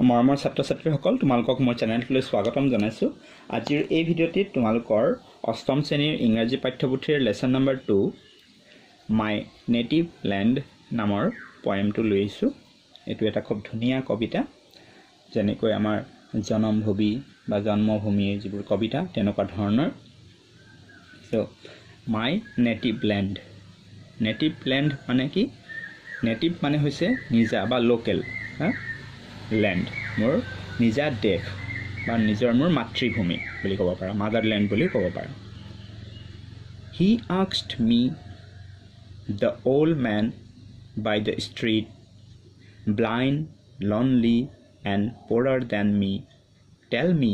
মৰমৰ ছাত্ৰ-ছাত্ৰীসকল তোমালোকক মোৰ চেনেলটোলৈ স্বাগতম জনাইছো। আজিৰ এই ভিডিঅ'টিত তোমালোকৰ অষ্টম শ্ৰেণীৰ ইংৰাজী পাঠ্যপুথিৰ লেসন নম্বৰ 2 মাই নেটিভ ল্যান্ড নামৰ পয়েমটো লৈ আহিছো। এটো এটা খুব ধুনীয়া কবিতা, যেনেকৈ আমাৰ জনমভূমি বা জন্মভূমিৰ যিবোৰ কবিতা তেনেকুৱা ধৰণৰ। So my native land, native land মানে কি? নেটিভ মানে হৈছে নিজা বা লোকেল, ল্যান্ড মোৰ নিজা দেশ বা নিজৰ মোৰ মাতৃভূমি বুলি ক'ব পাৰা, মাদাৰল্যান্ড বুলি ক'ব পাৰা। He asked me, the old man by the street, blind, lonely and poorer than me, tell me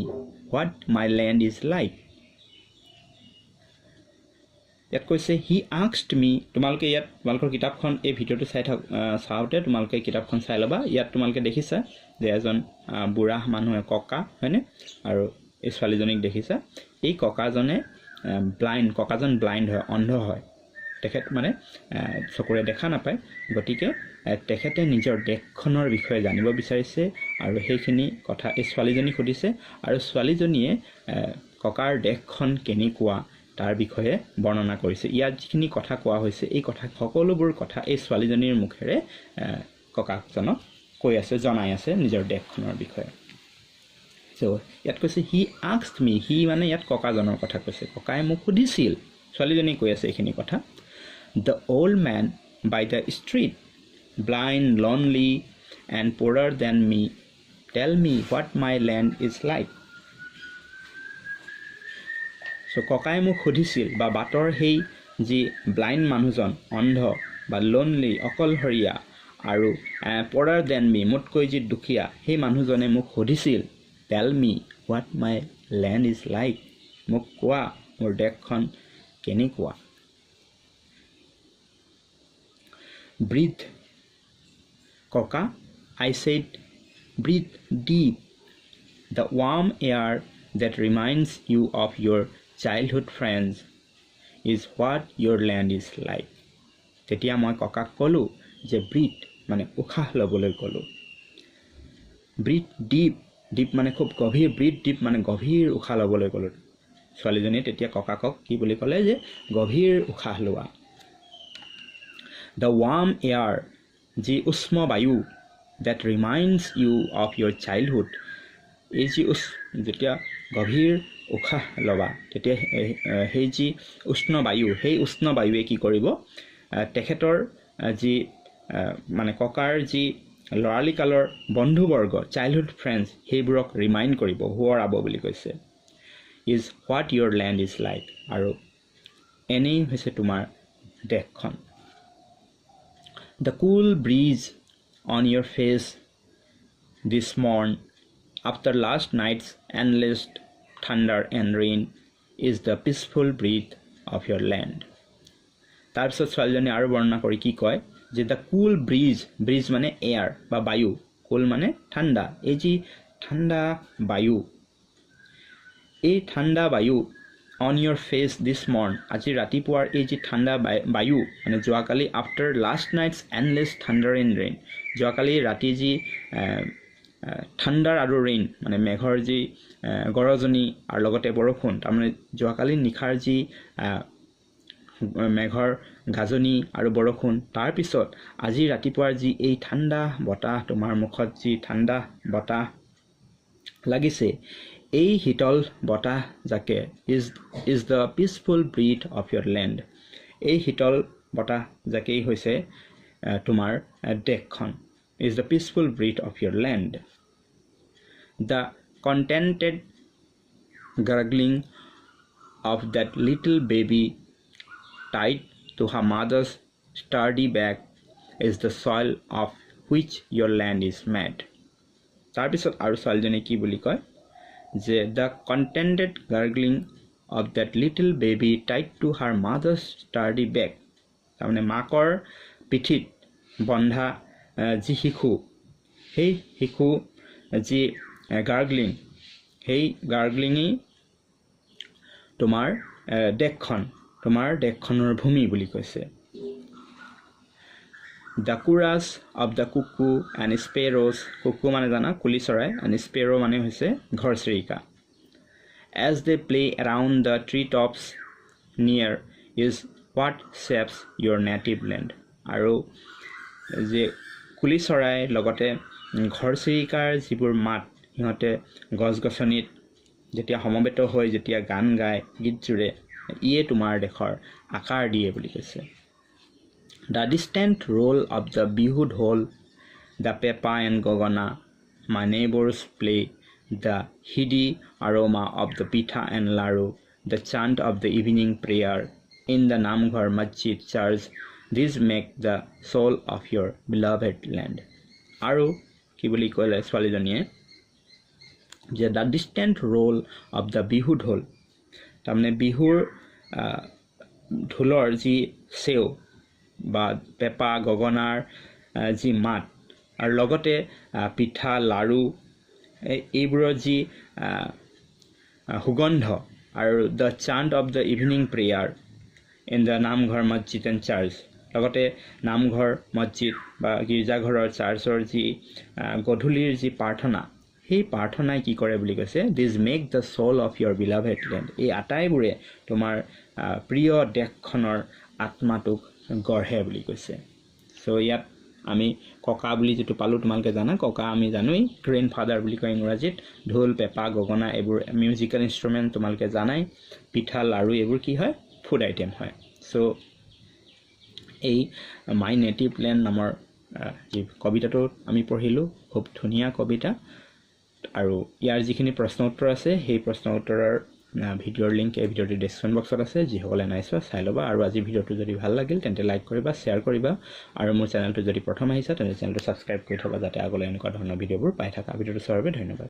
what my land is like. ইয়াত কৈছে he asked me, তোমালোকে ইয়াত তোমালোকৰ কিতাপখন এই ভিডিঅ'টো চাওঁতে তোমালোকে কিতাপখন চাই ল'বা। ইয়াত তোমালোকে দেখিছা যে এজন বুঢ়া মানুহ, ককা হয়নে, আৰু এই ছোৱালীজনীক দেখিছা। এই ককাজনে ককাজন ব্লাইণ্ড হয়, অন্ধ হয়। তেখেত মানে চকুৰে দেখা নাপায়, গতিকে তেখেতে নিজৰ দেশখনৰ বিষয়ে জানিব বিচাৰিছে আৰু সেইখিনি কথা এই ছোৱালীজনীক সুধিছে। আৰু ছোৱালীজনীয়ে ককাৰ দেশখন কেনেকুৱা তাৰ বিষয়ে বৰ্ণনা কৰিছে। ইয়াত যিখিনি কথা কোৱা হৈছে এই কথা সকলোবোৰ কথা এই ছোৱালীজনীৰ মুখেৰে ককাজনক কৈ আছে, জনাই আছে নিজৰ দেশখনৰ বিষয়ে। সো ইয়াত কৈছে হি আস্কড মি, হি মানে ইয়াত ককাজনৰ কথা কৈছে, ককাই মোক সুধিছিল। ছোৱালীজনী কৈ আছে এইখিনি কথা। The old men by the street, blind, lonely and poor then me, tell me what my land is like. So' ককাই মোক সুধিছিল, বা বাটৰ সেই যি ব্লাইণ্ড মানুহজন, অন্ধ বা লোনলি, অকলশৰীয়া, আৰু প'ৰাৰ দেন মি, মোতকৈ যি দুখীয়া, সেই মানুহজনে মোক সুধিছিল, টেল me what my land is like, মোক কোৱা মোৰ দেশখন কেনেকুৱা। ব্ৰিথ, ককা, I said, breathe deep, the warm air that reminds you of your childhood friends is what your land is like. তেতিয়া মই ককাক ক'লো যে ব্ৰিথ মানে উশাহ ল'বলৈ ক'লো। ব্ৰিথ ডিপ, ডিপ মানে খুব গভীৰ, ব্ৰিথ ডিপ মানে গভীৰ উশাহ ল'বলৈ ক'লো। ছোৱালীজনীয়ে তেতিয়া ককাকক কি বুলি ক'লে যে গভীৰ উশাহ লোৱা। দ্য ৱাৰ্ম এয়াৰ, যি উষ্ম বায়ু, that reminds you of your childhood, এই যি যেতিয়া গভীৰ উশাহ ল'বা তেতিয়া সেই যি উষ্ণ বায়ু, সেই উষ্ণ বায়ুৱে কি কৰিব, তেখেতৰ যি মানে ককাৰ যি ল'ৰালিকালৰ বন্ধুবৰ্গ, চাইল্ডহুড ফ্ৰেণ্ডছ, সেইবোৰক ৰিমাইণ্ড কৰিব, সোঁৱৰাব বুলি কৈছে। Is what your land is like, আৰু এনেই হৈছে তোমাৰ দেশখন। The cool breeze on your face this morn, after last night's endless thunder and rain, is the peaceful breath of your land. তাৰপিছত ছোৱালীজনী আৰু বৰ্ণনা কৰি কি কয় যে দ্য কুল ব্ৰিজ, ব্ৰিজ মানে এয়াৰ বা বায়ু, কুল মানে ঠাণ্ডা, এই যি ঠাণ্ডা বায়ু, এই ঠাণ্ডা বায়ু অন ইয়ৰ ফেচ দিছ মৰ্ণ, আজি ৰাতিপুৱাৰ এই যি ঠাণ্ডা বায়ু মানে যোৱাকালি after last night's endless thunder and rain, যোৱাকালি ৰাতি যি ঠাণ্ডাৰ আৰু ৰেইন মানে মেঘৰ যি গৰজনী আৰু লগতে বৰষুণ, তাৰমানে যোৱাকালি নিশাৰ যি মেঘৰ গাজনি আৰু বৰষুণ, তাৰপিছত আজি ৰাতিপুৱাৰ যি এই ঠাণ্ডা বতাহ, তোমাৰ মুখত যি ঠাণ্ডা বতাহ লাগিছে, এই শীতল বতাহ যাকে is the peaceful breath of your land, এই শীতল বতাহ যাকেই হৈছে তোমাৰ দেশখন, is the peaceful breath of your land. The contented gurgling of that little baby tied to her mother's sturdy back is the soil of which your land is made. তাৰপিছত আৰু ছোৱালীজনী কি বুলি কয় যে the contented gurgling of that little baby tied to her mother's sturdy back, তাৰমানে মাকৰ পিঠিত বন্ধা যি শিশু, সেই শিশু যি গাৰ্গলিং, সেই গাৰ্গলিঙেই তোমাৰ দেশখন, তোমাৰ দেশখনৰ ভূমি বুলি কৈছে। The chorus of the cuckoo and sparrows, cuckoo মানে জানা কুলি চৰাই and sparrow মানে হৈছে ঘৰচিৰিকা, as they play around the treetops near is what shapes your native land. আৰু যে কুলি চৰাই লগতে ঘৰচিৰিকাৰ যিবোৰ মাত সিহঁতে গছ-গছনিত যেতিয়া সমবেত হৈ যেতিয়া গান গায় গীত জুৰে ইয়ে তোমাৰ দেশৰ আকাৰ দিয়ে বুলি কৈছে। The distant roll of the bihu dhol, the pepa and gogana, my neighbors play, the heady aroma of the pitha and laru, the chant of the evening prayer in the Namghar Masjid Church, these make the soul of your beloved land. Aru ki boli kole swalidoniye je the distant roll of the bihu dhol, tamne bihur ঢোলৰ যি চেও বা পেপা গগনাৰ যি মাত আৰু লগতে পিঠা লাৰু এইবোৰৰ যি সুগন্ধ আৰু the chant of the evening prayer in the Namghar মছজিদ এণ্ড চাৰ্চ, লগতে নামঘৰ মছজিদ বা গীৰ্জাঘৰৰ চাৰ্চৰ যি গধূলিৰ যি প্ৰাৰ্থনা সেই প্ৰাৰ্থনাই কি কৰে বুলি কৈছে, these make the soul of your beloved land, এই আটাইবোৰে তোমাৰ প্ৰিয় দেশখনৰ আত্মাটোক গঢ়ে বুলি কৈছে। চ' ইয়াত আমি ককা বুলি যিটো পালোঁ তোমালোকে জানা, ককা আমি জানোৱেই গ্ৰেণ্ড ফাদাৰ বুলি কয় ইংৰাজীত। ঢোল পেঁপা গগনা এইবোৰ মিউজিকেল ইনষ্ট্ৰুমেণ্ট তোমালোকে জানাই। পিঠা লাৰু এইবোৰ কি হয়, ফুড আইটেম হয়। চ' এই মাই নেটিভ লেণ্ড নামৰ যি কবিতাটো আমি পঢ়িলোঁ, খুব ধুনীয়া কবিতা। আৰু ইয়াৰ যিখিনি প্ৰশ্ন উত্তৰ আছে সেই প্ৰশ্ন উত্তৰৰ ভিডিঅ'ৰ লিংক এই ভিডিঅ'টোৰ ডেছক্ৰিপশ্যন বক্সত আছে, যিসকলে নাই চোৱা চাই ল'বা। আৰু আজি ভিডিঅ'টো যদি ভাল লাগিল তেন্তে লাইক কৰিবা, শ্বেয়াৰ কৰিবা, আৰু মোৰ চেনেলটো যদি প্ৰথম আহিছা তেন্তে চেনেলটো ছাবস্ক্ৰাইব কৰি থ'বা, যাতে আগলৈ এনেকুৱা ধৰণৰ ভিডিঅ'বোৰ পাই থাকা। ভিডিঅ'টো চোৱাৰ বাবে ধন্যবাদ।